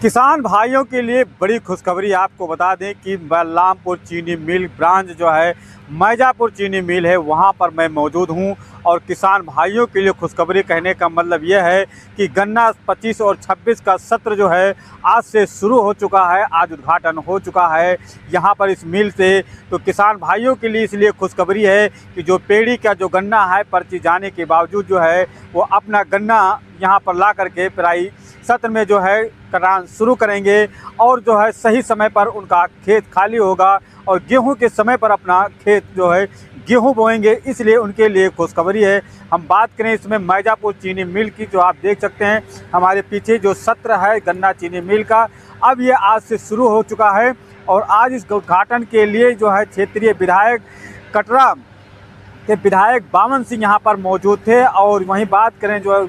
किसान भाइयों के लिए बड़ी खुशखबरी। आपको बता दें कि बलरामपुर चीनी मिल ब्रांच जो है मैजापुर चीनी मिल है, वहां पर मैं मौजूद हूं। और किसान भाइयों के लिए खुशखबरी कहने का मतलब यह है कि गन्ना 25 और 26 का सत्र जो है आज से शुरू हो चुका है। आज उद्घाटन हो चुका है यहां पर इस मिल से। तो किसान भाइयों के लिए इसलिए खुशखबरी है कि जो पेड़ी का जो गन्ना है पर्ची जाने के बावजूद जो है वो अपना गन्ना यहाँ पर ला करके पेराई सत्र में जो है करना शुरू करेंगे। और जो है सही समय पर उनका खेत खाली होगा और गेहूं के समय पर अपना खेत जो है गेहूं बोएंगे। इसलिए उनके लिए खुशखबरी है। हम बात करें इसमें मैजापुर चीनी मिल की, जो आप देख सकते हैं हमारे पीछे जो सत्र है गन्ना चीनी मिल का, अब ये आज से शुरू हो चुका है। और आज इस उद्घाटन के लिए जो है क्षेत्रीय विधायक कटरा के विधायक बामन सिंह यहाँ पर मौजूद थे। और वहीं बात करें जो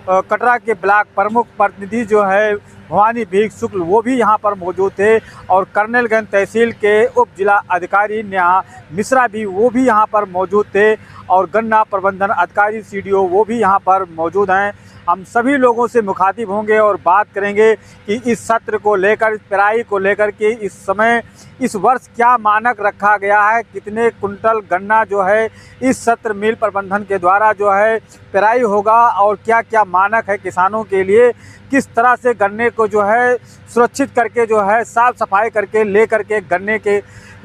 कटरा के ब्लॉक प्रमुख प्रतिनिधि जो है भवानी भीख शुक्ल, वो भी यहाँ पर मौजूद थे। और कर्नलगंज तहसील के उप जिला अधिकारी नेहा मिश्रा भी वो भी यहाँ पर मौजूद थे। और गन्ना प्रबंधन अधिकारी सीडीओ वो भी यहाँ पर मौजूद हैं। हम सभी लोगों से मुखातिब होंगे और बात करेंगे कि इस सत्र को लेकर, इस पेराई को लेकर के इस समय इस वर्ष क्या मानक रखा गया है, कितने कुंटल गन्ना जो है इस सत्र मिल प्रबंधन के द्वारा जो है पेराई होगा, और क्या क्या मानक है किसानों के लिए, किस तरह से गन्ने को जो है सुरक्षित करके जो है साफ़ सफाई करके ले करके गन्ने के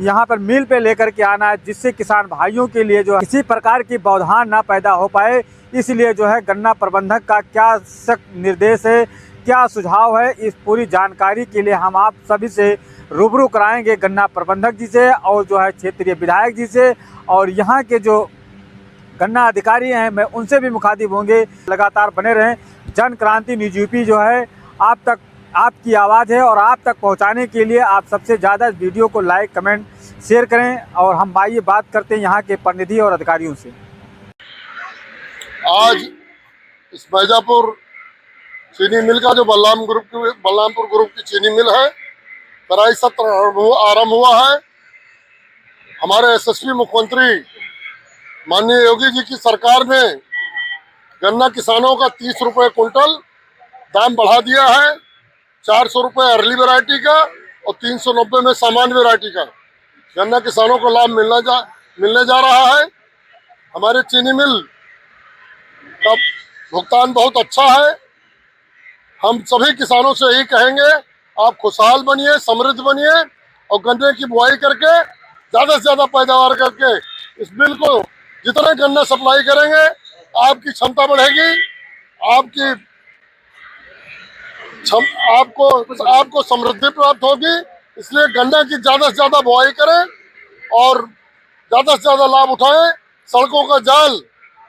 यहाँ पर मिल पे लेकर के आना है, जिससे किसान भाइयों के लिए जो है किसी प्रकार की व्यवधान ना पैदा हो पाए। इसलिए जो है गन्ना प्रबंधक का क्या सख्त निर्देश है, क्या सुझाव है, इस पूरी जानकारी के लिए हम आप सभी से रूबरू कराएंगे गन्ना प्रबंधक जी से और जो है क्षेत्रीय विधायक जी से। और यहाँ के जो गन्ना अधिकारी हैं मैं उनसे भी मुखातिब होंगे। लगातार बने रहें। जन क्रांति न्यूज़ यूपी जो है आप तक आपकी आवाज़ है और आप तक पहुंचाने के लिए आप सबसे ज़्यादा इस वीडियो को लाइक कमेंट शेयर करें। और हम आइए बात करते हैं यहाँ के प्रतिनिधि और अधिकारियों से। आज इस मैजापुर चीनी मिल का जो बलरामपुर ग्रुप की चीनी मिल है, पेराई सत्र आरंभ हुआ है। हमारे यशस्वी मुख्यमंत्री माननीय योगी जी की सरकार ने गन्ना किसानों का 30 रुपये कुंटल दाम बढ़ा दिया है। 400 रुपये अर्ली वैरायटी का और 390 में सामान्य वैरायटी का गन्ना किसानों को लाभ मिलने जा रहा है। हमारे चीनी मिल का भुगतान बहुत अच्छा है। हम सभी किसानों से यही कहेंगे, आप खुशहाल बनिए, समृद्ध बनिए और गन्ने की बुआई करके ज़्यादा से ज़्यादा पैदावार करके इस मिल को जितना गन्ना सप्लाई करेंगे आपकी क्षमता बढ़ेगी, आपको समृद्धि प्राप्त होगी। इसलिए गन्ना की ज़्यादा से ज़्यादा बुआई करें और ज़्यादा से ज़्यादा लाभ उठाएं। सड़कों का जाल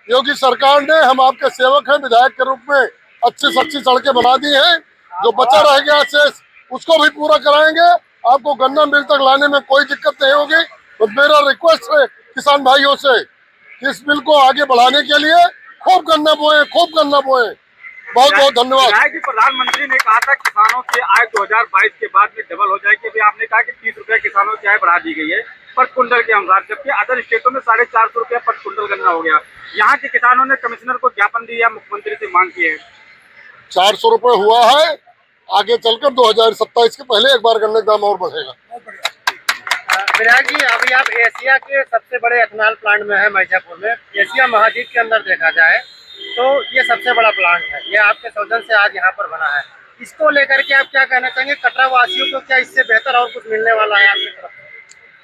योगी सरकार ने, हम आपके सेवक हैं, विधायक के रूप में अच्छी से अच्छी सड़कें बना दी हैं। जो बचा रह गया शेष उसको भी पूरा कराएंगे। आपको गन्ना मिल तक लाने में कोई दिक्कत नहीं होगी। तो मेरा रिक्वेस्ट है किसान भाइयों से कि इस मिल को आगे बढ़ाने के लिए खूब गन्ना बोए, खूब गन्ना बोए। बहुत बहुत धन्यवाद। प्रधानमंत्री ने कहा था किसानों की आय 2022 के बाद में डबल हो जाएगी। अभी आपने कहा कि 30 रुपये किसानों की आय बढ़ा दी गई है पर कुंटल के अनुसार, जबकि अदर स्टेटों में 450 रुपये पर कुंटल गन्ना हो गया। यहाँ के किसानों ने कमिश्नर को ज्ञापन दिया, मुख्यमंत्री से मांग की है। 400 रुपये हुआ है, आगे चलकर 2027 के पहले एक बार गन्ने का दाम और बढ़ेगा। विधायक जी, अभी आप एशिया के सबसे बड़े एथेनॉल प्लांट में है मैजापुर में। एशिया महाद्वीप के अंदर देखा जाए तो ये सबसे बड़ा प्लांट है। ये आपके सौजन से आज यहाँ पर बना है। इसको लेकर के आप क्या कहना चाहेंगे? कटरा वासियों को क्या इससे बेहतर और कुछ मिलने वाला है आपकी तरफ?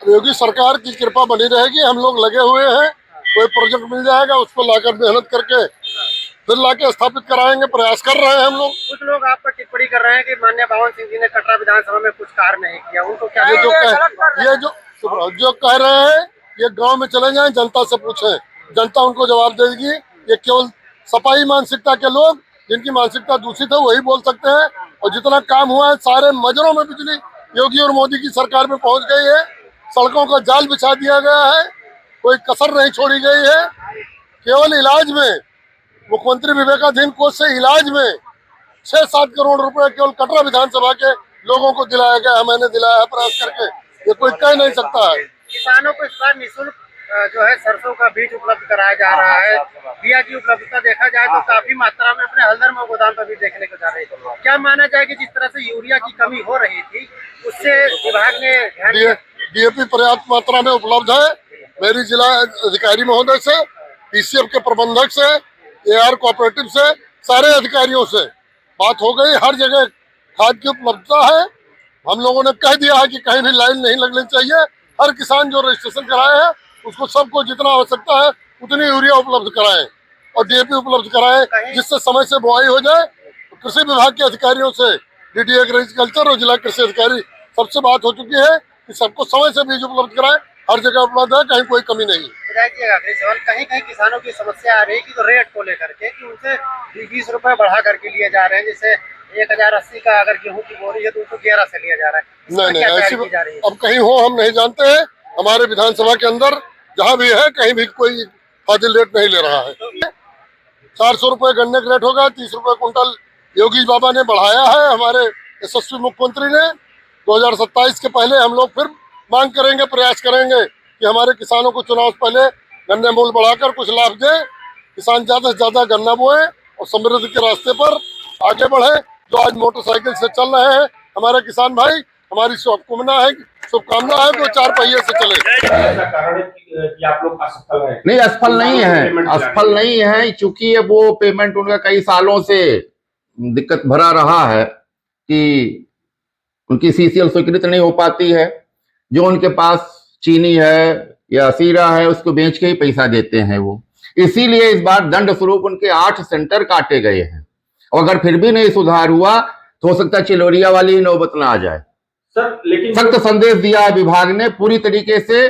योगी सरकार की कृपा बनी रहेगी। हम लोग लगे हुए हैं, कोई प्रोजेक्ट मिल जाएगा उसको लाकर मेहनत करके फिर लाके स्थापित कराएंगे, प्रयास कर रहे हैं हम लोग। कुछ लोग आप पर टिप्पणी कर रहे हैं कि माननीय बावन सिंह जी ने कटरा विधानसभा में कुछ कार्य नहीं किया, उनको क्या? जो कह रहे हैं ये गांव में चले जाएं, जनता से पूछें, जनता उनको जवाब देगी। ये केवल सफाई मानसिकता के लोग, जिनकी मानसिकता दूषित है, वही बोल सकते हैं। और जितना काम हुआ है सारे मजरों में बिजली योगी और मोदी की सरकार में पहुंच गई है। सड़कों का जाल बिछा दिया गया है, कोई कसर नहीं छोड़ी गई है। केवल इलाज में मुख्यमंत्री विवेकाधीन कोष से इलाज में 6-7 करोड़ रुपए केवल कटरा विधानसभा के लोगों को दिलाया गया है। मैंने दिलाया है प्रयास करके, ये कोई कह नहीं सकता है। किसानों को इस बार निःशुल्क जो है सरसों का बीज उपलब्ध कराया जा रहा है। बिया की उपलब्धता देखा जाए तो काफी मात्रा में अपने हल्दर में गोदाम पर भी देखने को जा रही है। क्या माना जाए कि जिस तरह से यूरिया की कमी हो रही थी उससे विभाग ने ध्यान दिया? डीएपी पर्याप्त मात्रा में उपलब्ध है। मेरी जिला अधिकारी महोदय से, पीसीएफ के प्रबंधक से, एआर कोऑपरेटिव से, सारे अधिकारियों से बात हो गई। हर जगह खाद की उपलब्धता है। हम लोगों ने कह दिया है कि कहीं भी लाइन नहीं लगनी चाहिए। हर किसान जो रजिस्ट्रेशन कराए हैं उसको सबको जितना आवश्यकता है उतनी यूरिया उपलब्ध कराएं और डीएपी उपलब्ध कराएं, जिससे समय से बुआई हो जाए। कृषि विभाग के अधिकारियों से, डीडी एग्रीकल्चर और जिला कृषि अधिकारी सबसे बात हो चुकी है कि सबको समय से बीज उपलब्ध कराएं। हर जगह उपलब्ध है, कहीं कोई कमी नहीं। आखिरी सवाल, कहीं कहीं किसानों की समस्या आ रही है कि तो रेट को लेकर के कि उनसे 20 रुपए बढ़ा करके लिए जा रहे हैं। जैसे 1080 का अगर गेहूं की बोरी है तो उसको 11 से लिया जा रहा है। नहीं, ऐसी अब कहीं हो हम नहीं जानते हैं। हमारे विधानसभा के अंदर जहाँ भी है कहीं भी कोई फाजिल रेट नहीं ले रहा है। 400 रुपए गन्ने का रेट होगा, 30 रुपए कुंटल योगी बाबा ने बढ़ाया है। हमारे यशस्वी मुख्यमंत्री ने 2027 के पहले हम लोग फिर मांग करेंगे, प्रयास करेंगे कि हमारे किसानों को चुनाव से पहले गन्ने मूल्य बढ़ाकर कुछ लाभ दे। किसान ज्यादा से ज्यादा गन्ना बोए और समृद्धि के रास्ते पर आगे बढ़े। जो आज मोटरसाइकिल से चल रहे हैं हमारे किसान भाई, हमारी शुभकामना है कि वो 4 पहिए से चले। ऐसा कारण है कि आप लोग असफल हैं? नहीं, असफल नहीं है, असफल नहीं है। चूंकि वो पेमेंट उनका कई सालों से दिक्कत भरा रहा है कि उनकी सीसीएल स्वीकृत नहीं हो पाती है। जो उनके पास चीनी है या सीरा है उसको बेच के ही पैसा देते हैं वो। इसीलिए इस बार दंड स्वरूप उनके 8 सेंटर काटे गए हैं। और अगर फिर भी नहीं सुधार हुआ तो हो सकता है चिलोरिया वाली ही नौबत ना आ जाए। सर लेकिन सख्त संदेश दिया है विभाग ने पूरी तरीके से।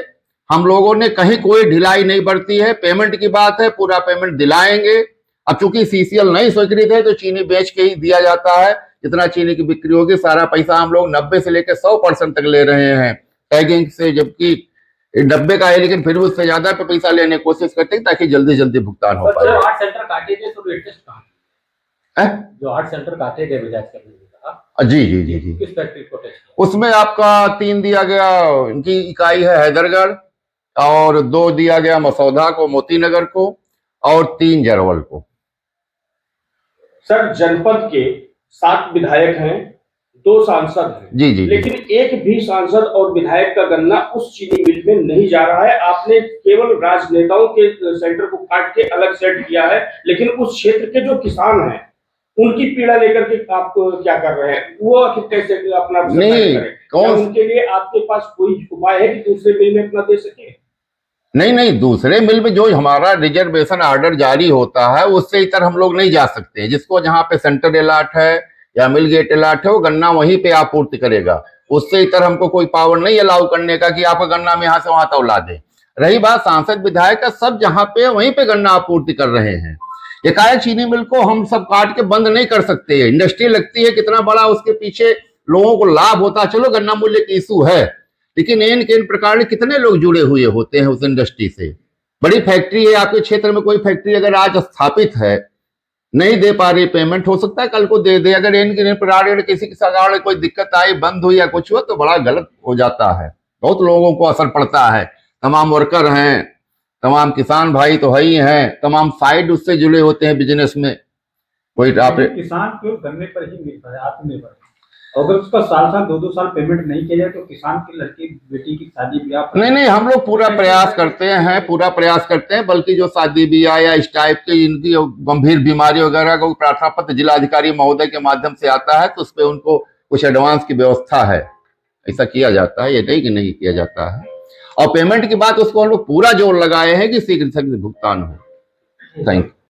हम लोगों ने कहीं कोई ढिलाई नहीं बरती है। पेमेंट की बात है, पूरा पेमेंट दिलाएंगे। अब चूंकि सीसीएल नहीं स्वीकृत है तो चीनी बेच के ही दिया जाता है। जितना चीनी की बिक्री होगी सारा पैसा हम लोग 90 से लेकर 100% तक ले रहे हैं टैगिंग से, जबकि 90 का है लेकिन फिर भी उससे ज्यादा पे पैसा लेने की कोशिश करते हैं ताकि जल्दी जल्दी भुगतान हो पाए। 8 सेंटर काटे गए तो एडजस्ट कहाँ? जो 8 सेंटर काटे गए विधायक करने जी जी जी जी, किस फैक्ट्री को टेस्ट? उसमें आपका 3 दिया गया, इनकी इकाई है हैदरगढ़, और 2 दिया गया मसौदा को, मोतीनगर को, और 3 जरवल को। सर जनपद के 7 विधायक हैं, 2 सांसद हैं। जी जी, लेकिन एक भी सांसद और विधायक का गन्ना उस चीनी मिल में नहीं जा रहा है। आपने केवल राजनेताओं के सेंटर को काट के अलग सेट किया है, लेकिन उस क्षेत्र के जो किसान हैं उनकी पीड़ा लेकर के आप क्या कर रहे हैं? वो कैसे अपना नहीं कौन उनके लिए आपके पास कोई उपाय है कि दूसरे मिल में अपना दे सके? नहीं, दूसरे मिल में जो हमारा रिजर्वेशन ऑर्डर जारी होता है उससे इतर हम लोग नहीं जा सकते। जिसको जहाँ पे सेंटर अलाट है या मिल गेट अलाट है वो गन्ना वहीं पे आपूर्ति करेगा। उससे इतर हमको कोई पावर नहीं अलाउ करने का कि आपका गन्ना में यहाँ से वहां तौला दे। रही बात सांसद विधायक का, सब जहाँ पे वहीं पे गन्ना आपूर्ति कर रहे हैं। एकाएक चीनी मिल को हम सब काट के बंद नहीं कर सकते। इंडस्ट्री लगती है कितना बड़ा, उसके पीछे लोगों को लाभ होता है। चलो गन्ना मूल्य की इशू है, लेकिन इन प्रकार के कितने लोग जुड़े हुए होते हैं उस इंडस्ट्री से। बड़ी फैक्ट्री है आपके क्षेत्र में, कोई फैक्ट्री अगर आज स्थापित है नहीं दे पा रही पेमेंट, हो सकता है कल को दे दे। अगर इन प्रकार किसी की सरकार कोई दिक्कत आई, बंद हुई या कुछ हुआ तो बड़ा गलत हो जाता है। बहुत लोगों को असर पड़ता है। तमाम वर्कर हैं, तमाम किसान भाई तो है ही हैं, तमाम साइड उससे जुड़े होते हैं बिजनेस में। कोई किसान क्यों गन्ने पर ही निर्भर है, आत्मनिर्भर है। अगर उसका साल 2-2 साल पेमेंट नहीं किया जाए तो किसान की लड़की बेटी की शादी ब्याह नहीं, हम लोग पूरा प्रयास करते हैं। बल्कि जो शादी ब्याह या इस टाइप के इनकी गंभीर बीमारी वगैरह को प्रार्थना पत्र जिलाधिकारी महोदय के माध्यम से आता है तो उस पर उनको कुछ एडवांस की व्यवस्था है। ऐसा किया जाता है, ये नहीं कि नहीं किया जाता है। और पेमेंट की बात उसको हम लोग पूरा जोर लगाए हैं कि शीघ्र से भुगतान हो। Thank you.